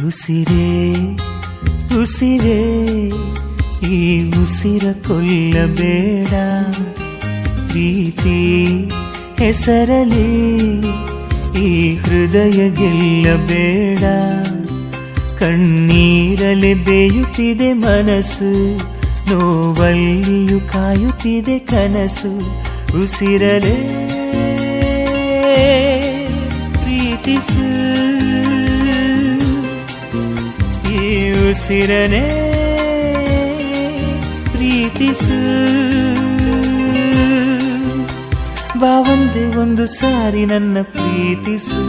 ಉಸಿರೇ ಉಸಿರೇ ಈ ಉಸಿರ ಕೊಲ್ಲಬೇಡ, ಪ್ರೀತಿ ಹೆಸರಲಿ ಈ ಹೃದಯ ಗೆಲ್ಲಬೇಡ. ಕಣ್ಣೀರಲೆ ಬೇಯುತ್ತಿದೆ ಮನಸ್ಸು, ನೋವಲ್ಲಿಯೂ ಕಾಯುತ್ತಿದೆ ಕನಸು. ಉಸಿರಲೇ ಪ್ರೀತಿಸು, ಈ ಉಸಿರನೇ ಪ್ರೀತಿಸು. ಬಾ ಒಂದೇ ಒಂದು ಸಾರಿ ನನ್ನ ಪ್ರೀತಿಸು.